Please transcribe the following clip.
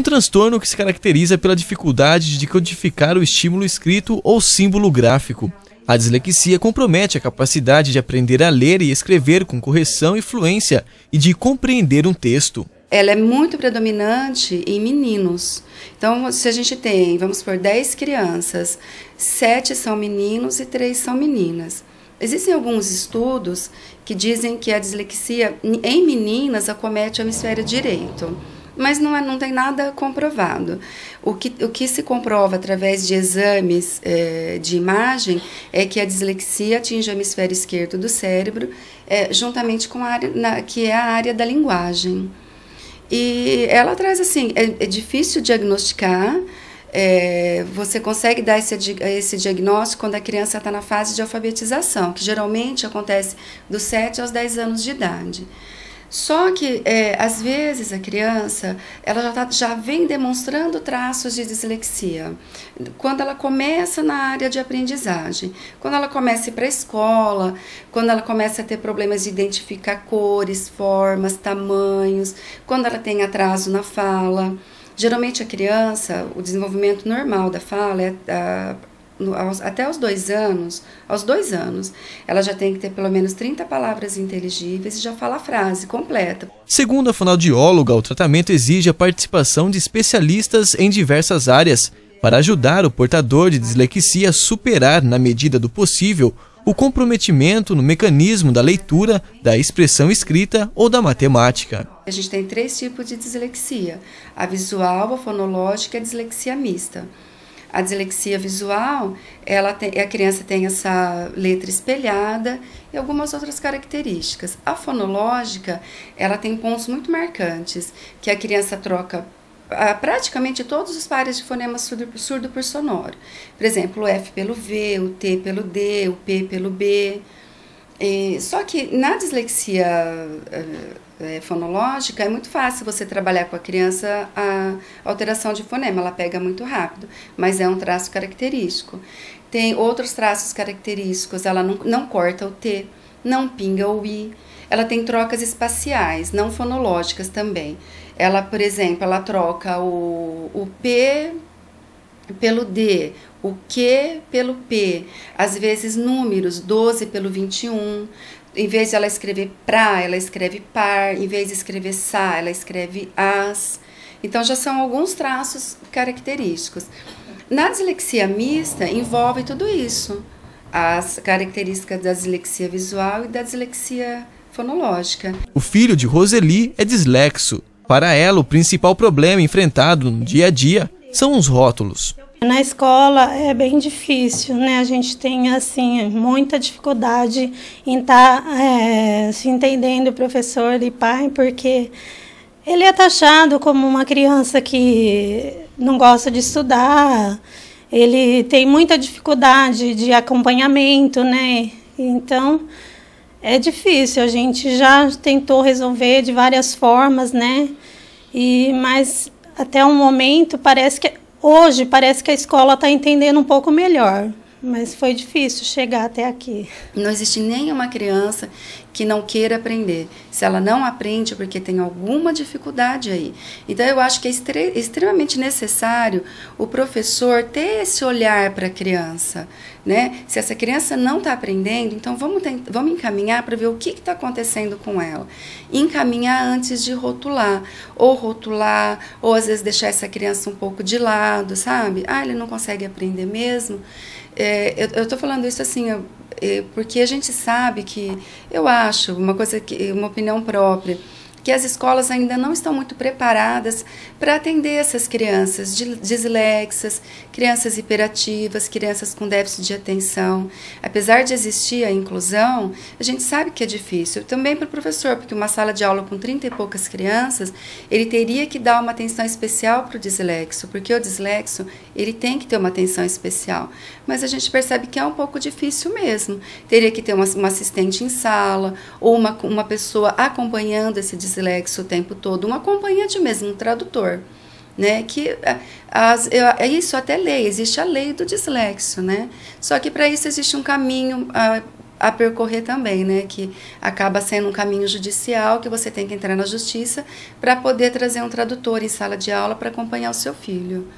um transtorno que se caracteriza pela dificuldade de codificar o estímulo escrito ou símbolo gráfico. A dislexia compromete a capacidade de aprender a ler e escrever com correção e fluência e de compreender um texto. Ela é muito predominante em meninos. Então, se a gente tem, vamos supor, 10 crianças, 7 são meninos e 3 são meninas. Existem alguns estudos que dizem que a dislexia em meninas acomete o hemisfério direito, mas não tem nada comprovado. O que se comprova através de exames de imagem é que a dislexia atinge o hemisfério esquerdo do cérebro, juntamente com a área, que é a área da linguagem. E ela traz assim, é difícil diagnosticar, você consegue dar esse diagnóstico quando a criança está na fase de alfabetização, que geralmente acontece dos 7 aos 10 anos de idade. Só que, às vezes, a criança ela já vem demonstrando traços de dislexia. Quando ela começa na área de aprendizagem, quando ela começa a ir para a escola, quando ela começa a ter problemas de identificar cores, formas, tamanhos, quando ela tem atraso na fala. Geralmente a criança, o desenvolvimento normal da fala até aos 2 anos, ela já tem que ter pelo menos 30 palavras inteligíveis e já fala a frase completa. Segundo a fonoaudióloga, o tratamento exige a participação de especialistas em diversas áreas para ajudar o portador de dislexia a superar, na medida do possível, o comprometimento no mecanismo da leitura, da expressão escrita ou da matemática. A gente tem 3 tipos de dislexia: a visual, a fonológica e a dislexia mista. A dislexia visual, a criança tem essa letra espelhada e algumas outras características. A fonológica, ela tem pontos muito marcantes, que a criança troca praticamente todos os pares de fonemas surdo por sonoro. Por exemplo, o F pelo V, o T pelo D, o P pelo B. Só que na dislexia fonológica é muito fácil você trabalhar com a criança a alteração de fonema, ela pega muito rápido, mas é um traço característico. Tem outros traços característicos, ela não corta o T, não pinga o I, ela tem trocas espaciais, não fonológicas também. Ela, por exemplo, ela troca o P pelo D, o Q pelo P, às vezes números, 12 pelo 21, em vez de ela escrever pra, ela escreve par, em vez de escrever sa, ela escreve as. Então já são alguns traços característicos. Na dislexia mista envolve tudo isso, as características da dislexia visual e da dislexia fonológica. O filho de Roseli é dislexo. Para ela, o principal problema enfrentado no dia a dia são os rótulos. Na escola é bem difícil, né? A gente tem assim muita dificuldade em estar se entendendo o professor e pai, porque ele é taxado como uma criança que não gosta de estudar, ele tem muita dificuldade de acompanhamento, né? Então é difícil, a gente já tentou resolver de várias formas, né? Mas até o momento hoje parece que a escola está entendendo um pouco melhor, mas foi difícil chegar até aqui. Não existe nenhuma criança que não queira aprender. Se ela não aprende, porque tem alguma dificuldade aí. Então, eu acho que é extremamente necessário o professor ter esse olhar para a criança, né? Se essa criança não está aprendendo, então vamos encaminhar para ver o que está acontecendo com ela. Encaminhar antes de rotular, ou às vezes deixar essa criança um pouco de lado, sabe? Ele não consegue aprender mesmo. Eu estou falando isso assim, porque a gente sabe que, eu acho, uma opinião própria, que as escolas ainda não estão muito preparadas para atender essas crianças dislexas, crianças hiperativas, crianças com déficit de atenção. Apesar de existir a inclusão, a gente sabe que é difícil. Também para o professor, porque uma sala de aula com 30 e poucas crianças, ele teria que dar uma atenção especial para o dislexo, porque o dislexo, ele tem que ter uma atenção especial. Mas a gente percebe que é um pouco difícil mesmo. Teria que ter uma assistente em sala, ou uma pessoa acompanhando esse dislexo o tempo todo, um acompanhante mesmo, um tradutor, né? Que isso até lei, existe a lei do dislexo, né? Só que para isso existe um caminho a percorrer também, né? Que acaba sendo um caminho judicial, que você tem que entrar na justiça para poder trazer um tradutor em sala de aula para acompanhar o seu filho.